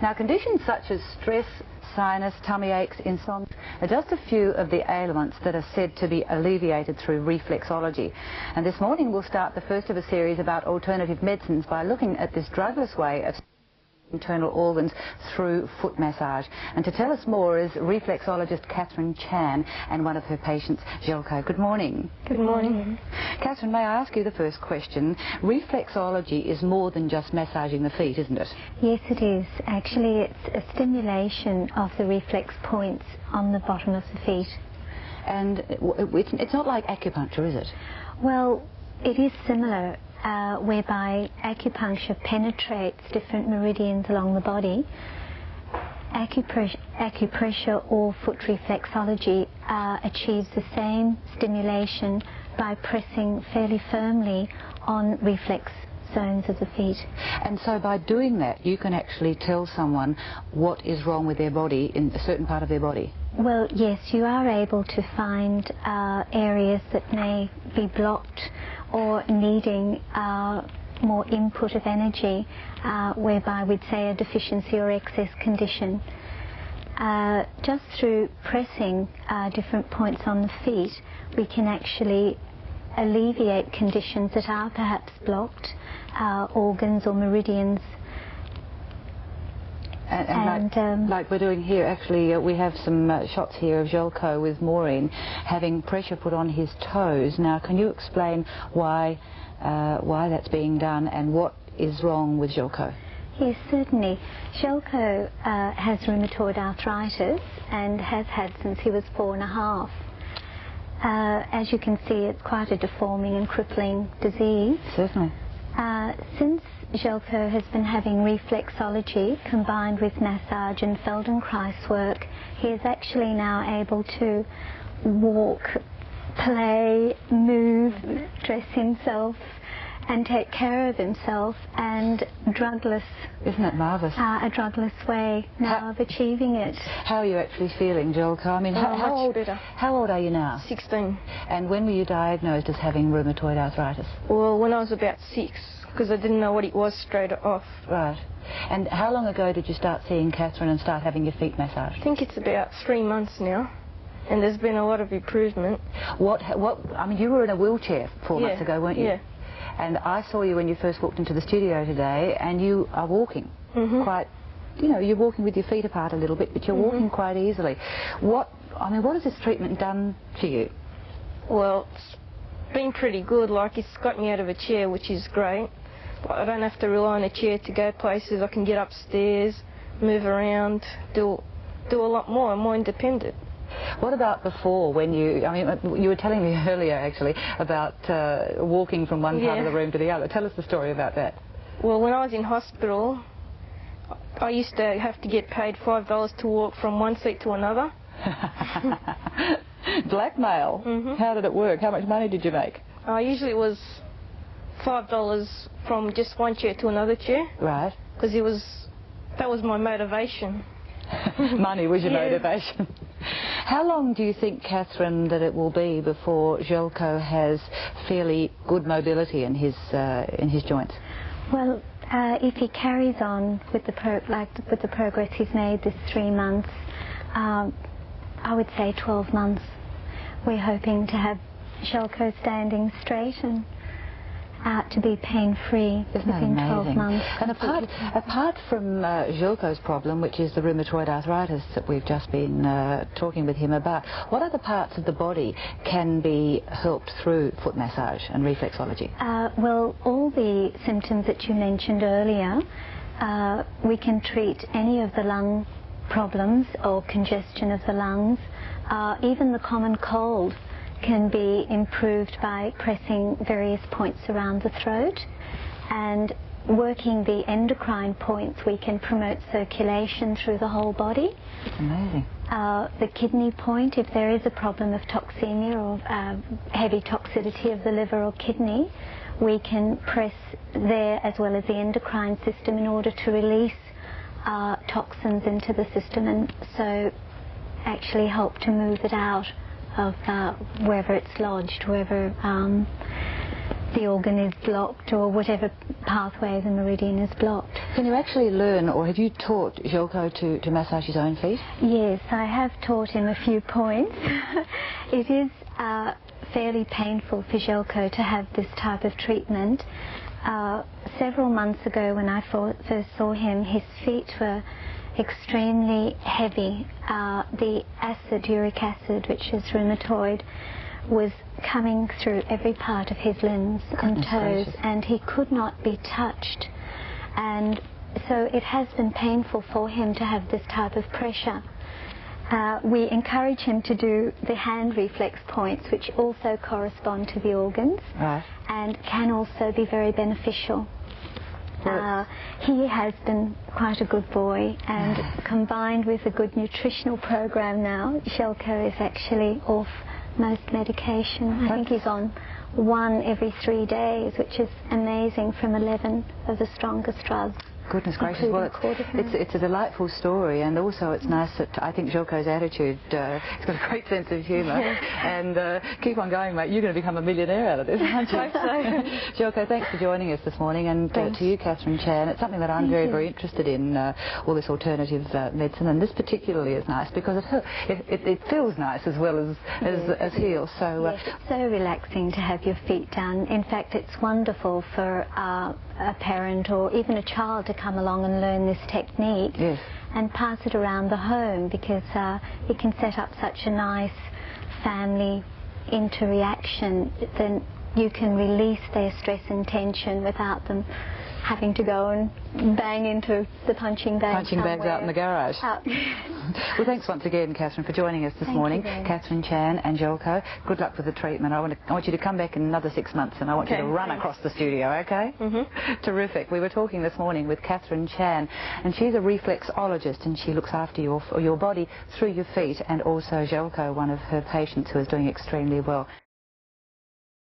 Now, conditions such as stress, sinus, tummy aches, insomnia are just a few of the ailments that are said to be alleviated through reflexology. And this morning we'll start the first of a series about alternative medicines by looking at this drugless way of internal organs through foot massage. And to tell us more is reflexologist Catherine Chan and one of her patients, Jelko. Good morning. Good morning. Catherine, may I ask you the first question? Reflexology is more than just massaging the feet, isn't it? Yes, it is. Actually, it's a stimulation of the reflex points on the bottom of the feet. And it's not like acupuncture, is it? Well, it is similar. Whereby acupuncture penetrates different meridians along the body. Acupressure or foot reflexology achieves the same stimulation by pressing fairly firmly on reflex zones of the feet. And so by doing that, you can actually tell someone what is wrong with their body in a certain part of their body? Well, yes, you are able to find areas that may be blocked or needing more input of energy, whereby we'd say a deficiency or excess condition. Just through pressing different points on the feet, we can actually alleviate conditions that are perhaps blocked, organs or meridians. And like we're doing here, actually, we have some shots here of Jelko with Maureen having pressure put on his toes. Now, can you explain why that's being done and what is wrong with Jelko? Yes, certainly. Jelko has rheumatoid arthritis and has had since he was 4.5. As you can see, it's quite a deforming and crippling disease. Certainly. Since Jelko has been having reflexology combined with massage and Feldenkrais work, he is actually now able to walk, play, move, dress himself and take care of himself, and drugless. Isn't it marvellous? A drugless way now of achieving it. How are you actually feeling, Jelko? I mean, how old are you now? 16. And when were you diagnosed as having rheumatoid arthritis? Well, when I was about 6, because I didn't know what it was straight off. Right. And how long ago did you start seeing Catherine and start having your feet massaged? I think it's about 3 months now, and there's been a lot of improvement. I mean, you were in a wheelchair 4 months ago, weren't you? Yeah. And I saw you when you first walked into the studio today, and you are walking quite, you're walking with your feet apart a little bit, but you're walking quite easily. What has this treatment done for you? Well, it's been pretty good. Like, it's got me out of a chair, which is great. I don't have to rely on a chair to go places. I can get upstairs, move around, do a lot more. I'm more independent. What about before, when you were telling me earlier actually about walking from one part of the room to the other. Tell us the story about that. Well, when I was in hospital, I used to have to get paid $5 to walk from one seat to another. Blackmail? How did it work? How much money did you make? Usually it was $5 from just one chair to another chair. Right. Because that was my motivation. Money was your motivation. How long do you think, Catherine, that it will be before Jelko has fairly good mobility in his joints? Well, if he carries on with the progress he's made this 3 months, I would say 12 months. We're hoping to have Jelko standing straight and to be pain-free within 12 months. And apart from Jelko's problem, which is the rheumatoid arthritis that we've just been talking with him about, what other parts of the body can be helped through foot massage and reflexology? Well, all the symptoms that you mentioned earlier, we can treat any of the lung problems or congestion of the lungs, even the common cold can be improved by pressing various points around the throat, and working the endocrine points we can promote circulation through the whole body. Amazing. The kidney point, if there is a problem of toxemia or heavy toxicity of the liver or kidney, we can press there as well as the endocrine system in order to release toxins into the system, and so actually help to move it out of wherever it's lodged, wherever the organ is blocked or whatever pathway of the meridian is blocked. Can you actually learn, or have you taught Željko to massage his own feet? Yes, I have taught him a few points. It is fairly painful for Željko to have this type of treatment. Several months ago when I first saw him, his feet were extremely heavy. The acid, uric acid, which is rheumatoid, was coming through every part of his limbs and toes, and he could not be touched. And so it has been painful for him to have this type of pressure. We encourage him to do the hand reflex points, which also correspond to the organs, right, and can also be very beneficial. He has been quite a good boy, and combined with a good nutritional program now, Željko is actually off most medication. I think he's on 1 every 3 days, which is amazing, from 11 of the strongest drugs. Goodness gracious, well, it's a delightful story, and also it's nice that I think Željko's attitude, he's got a great sense of humour, and keep on going, mate, you're going to become a millionaire out of this, aren't you? I hope so. Željko, thanks for joining us this morning, and to you, Catherine Chan. It's something that I'm very interested in, all this alternative medicine, and this particularly is nice because it feels nice as well as heals. So, yes, it's so relaxing to have your feet done. In fact, it's wonderful for a parent or even a child to come along and learn this technique, and pass it around the home, because it can set up such a nice family interaction. Then you can release their stress and tension without them having to go and bang into the punching bags out in the garage. Well, thanks once again, Catherine, for joining us this morning. Catherine Chan and Željko, good luck with the treatment. I want you to come back in another 6 months, and I want you to run across the studio, okay? Terrific. We were talking this morning with Catherine Chan, and she's a reflexologist, and she looks after your body through your feet, and also Željko, one of her patients who is doing extremely well.